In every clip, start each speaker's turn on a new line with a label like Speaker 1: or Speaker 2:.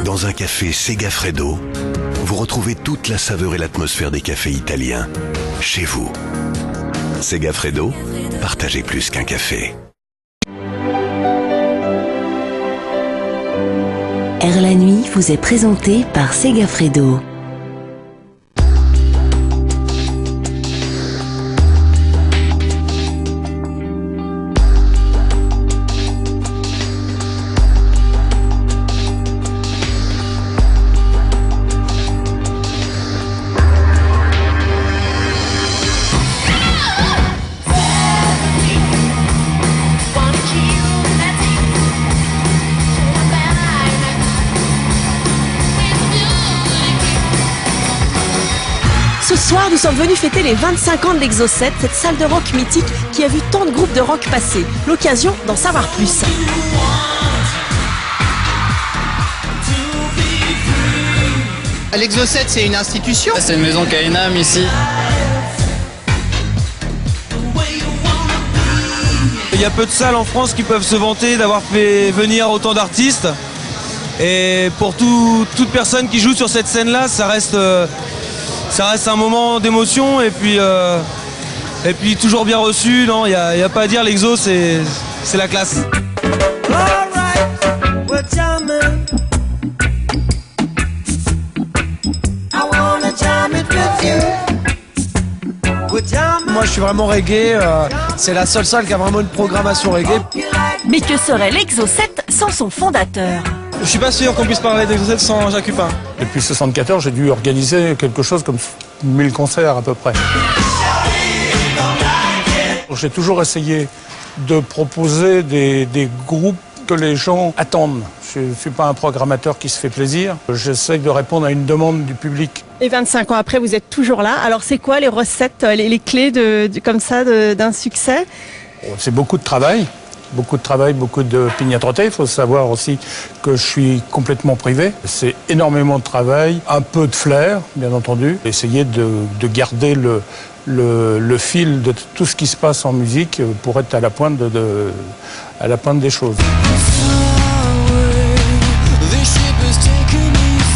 Speaker 1: Dans un café Segafredo, vous retrouvez toute la saveur et l'atmosphère des cafés italiens, chez vous. Segafredo, partagez plus qu'un café.
Speaker 2: Air la nuit vous est présenté par Segafredo.
Speaker 3: Ce soir, nous sommes venus fêter les 25 ans de l'Exo7, cette salle de rock mythique qui a vu tant de groupes de rock passer. L'occasion d'en savoir plus.
Speaker 4: L'Exo7, c'est une institution.
Speaker 5: C'est une maison qui a une âme ici.
Speaker 6: Il y a peu de salles en France qui peuvent se vanter d'avoir fait venir autant d'artistes. Et pour toute personne qui joue sur cette scène-là, ça reste un moment d'émotion et puis toujours bien reçu. Non, il n'y a pas à dire, l'Exo, c'est la classe.
Speaker 7: Moi je suis vraiment reggae, c'est la seule salle qui a vraiment une programmation reggae.
Speaker 3: Mais que serait l'Exo7 sans son fondateur?
Speaker 6: Je suis pas sûr qu'on puisse parler d'Exo7 sans Jacques Hupin.
Speaker 8: Depuis 1974, j'ai dû organiser quelque chose comme 1000 concerts à peu près. J'ai toujours essayé de proposer des groupes que les gens attendent. Je ne suis pas un programmateur qui se fait plaisir. J'essaie de répondre à une demande du public.
Speaker 3: Et 25 ans après, vous êtes toujours là. Alors c'est quoi les recettes, les clés d'un succès?
Speaker 8: C'est beaucoup de travail. Beaucoup de pignatreté. Il faut savoir aussi que je suis complètement privé. C'est énormément de travail, un peu de flair, bien entendu. Essayer de garder le fil de tout ce qui se passe en musique pour être à la pointe des choses.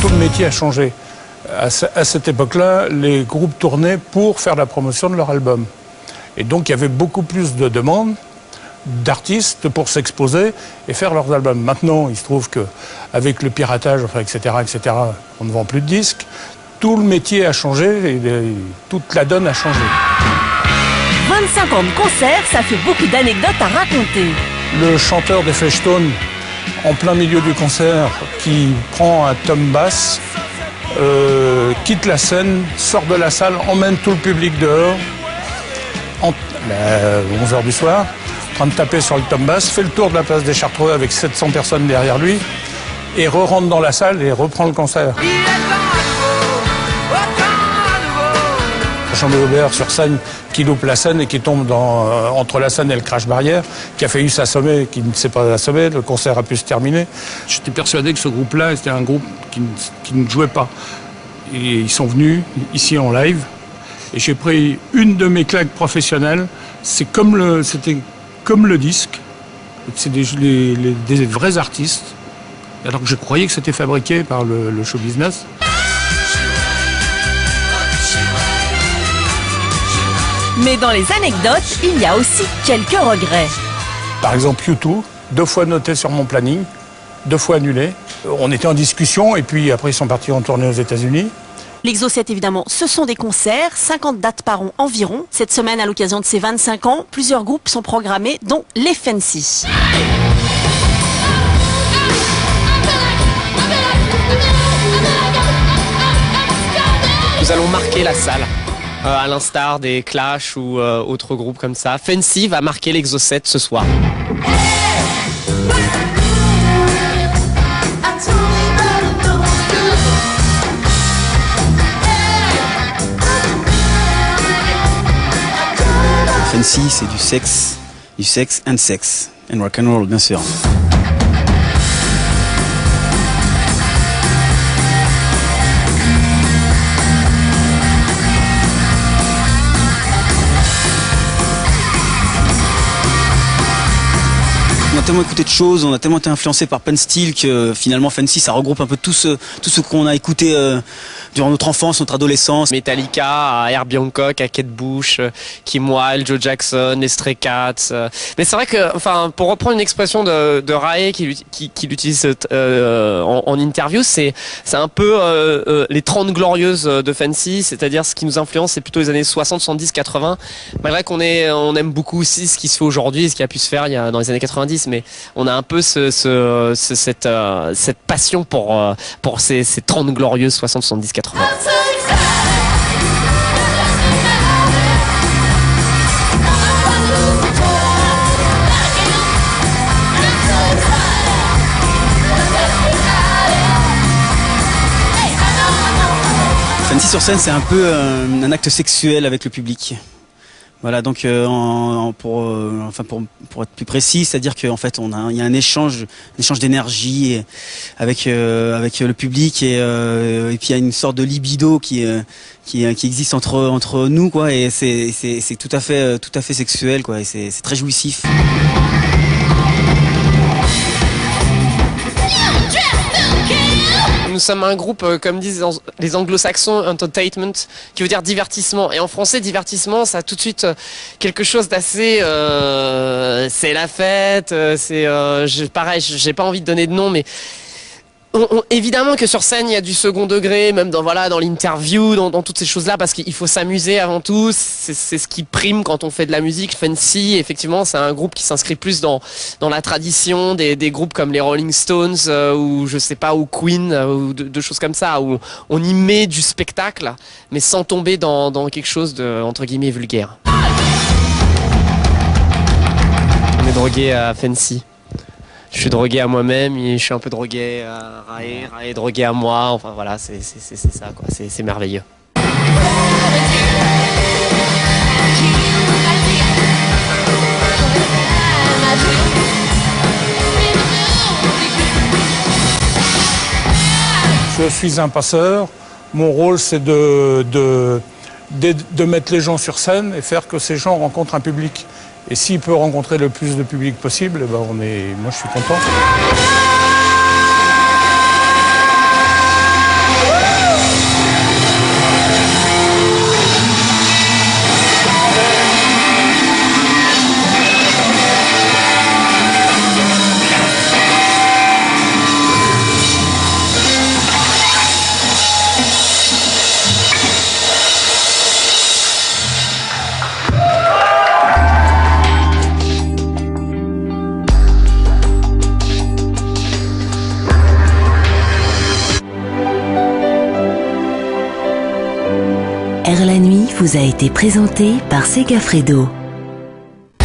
Speaker 8: Tout le métier a changé. À cette époque-là, les groupes tournaient pour faire la promotion de leur album. Et donc il y avait beaucoup plus de demandes d'artistes pour s'exposer et faire leurs albums. Maintenant, il se trouve qu'avec le piratage, etc., on ne vend plus de disques. Tout le métier a changé et toute la donne a changé.
Speaker 3: 25 ans de concert, ça fait beaucoup d'anecdotes à raconter.
Speaker 8: Le chanteur des Fleshtones, en plein milieu du concert, qui prend un tom bass, quitte la scène, sort de la salle, emmène tout le public dehors, 11h du soir, en train de taper sur le tom bass, fait le tour de la place des Chartreux avec 700 personnes derrière lui, et re-rentre dans la salle et reprend le concert. Jean Aubert sur scène qui loupe la scène et qui tombe entre la scène et le crash barrière, qui a failli s'assommer, qui ne s'est pas assommé, le concert a pu se terminer. J'étais persuadé que ce groupe-là, c'était un groupe qui ne jouait pas. Et ils sont venus ici en live, et j'ai pris une de mes claques professionnelles. C'était comme le disque, c'est des vrais artistes, alors que je croyais que c'était fabriqué par le show business.
Speaker 3: Mais dans les anecdotes, il y a aussi quelques regrets.
Speaker 8: Par exemple, U2, 2 fois noté sur mon planning, 2 fois annulé. On était en discussion et puis après ils sont partis en tournée aux États-Unis.
Speaker 3: L'Exo7, évidemment, ce sont des concerts, 50 dates par an environ. Cette semaine, à l'occasion de ses 25 ans, plusieurs groupes sont programmés, dont les Fancy.
Speaker 4: Nous allons marquer la salle. À l'instar des Clash ou autres groupes comme ça. Fancy va marquer l'Exo7 ce soir.
Speaker 5: Fancy, c'est du sexe and rock and roll, bien sûr. tellement écouté de choses, on a tellement été influencé par Pen Steel que finalement Fancy ça regroupe un peu tout ce qu'on a écouté durant notre enfance, notre adolescence.
Speaker 4: Metallica, à Herbie Hancock, à Kate Bush, Kim Wilde, Joe Jackson, les Stray Cats. Mais c'est vrai que, enfin, pour reprendre une expression de Rae qui l'utilise en interview, c'est un peu les 30 glorieuses de Fancy, c'est-à-dire ce qui nous influence, c'est plutôt les années 60, 70, 80. Malgré qu'on on aime beaucoup aussi ce qui se fait aujourd'hui, ce qui a pu se faire dans les années 90, mais on a un peu cette passion pour ces 30 glorieuses 60, 70, 80.
Speaker 5: Fancy sur scène, c'est un peu un acte sexuel avec le public. Voilà, donc pour être plus précis, c'est-à-dire qu'en fait il y a un échange d'énergie avec le public et puis il y a une sorte de libido qui existe entre nous, quoi, et c'est tout à fait sexuel, quoi, et c'est très jouissif.
Speaker 4: Nous sommes un groupe, comme disent les anglo-saxons, entertainment, qui veut dire divertissement. Et en français, divertissement, ça a tout de suite quelque chose d'assez... c'est la fête, pareil, j'ai pas envie de donner de nom, mais... évidemment que sur scène il y a du second degré, même dans l'interview, dans toutes ces choses-là, parce qu'il faut s'amuser avant tout. C'est ce qui prime quand on fait de la musique. Fancy, effectivement, c'est un groupe qui s'inscrit plus dans la tradition des groupes comme les Rolling Stones ou je sais pas, ou Queen, ou de choses comme ça, où on y met du spectacle, mais sans tomber dans quelque chose de entre guillemets vulgaire. On est drogué à Fancy. Je suis drogué à moi-même, je suis un peu drogué à Rae est drogué à moi, enfin voilà, c'est ça, quoi, c'est merveilleux.
Speaker 8: Je suis un passeur, mon rôle c'est de mettre les gens sur scène et faire que ces gens rencontrent un public. Et s'il peut rencontrer le plus de public possible, ben moi je suis content.
Speaker 2: La nuit vous a été présenté par Segafredo.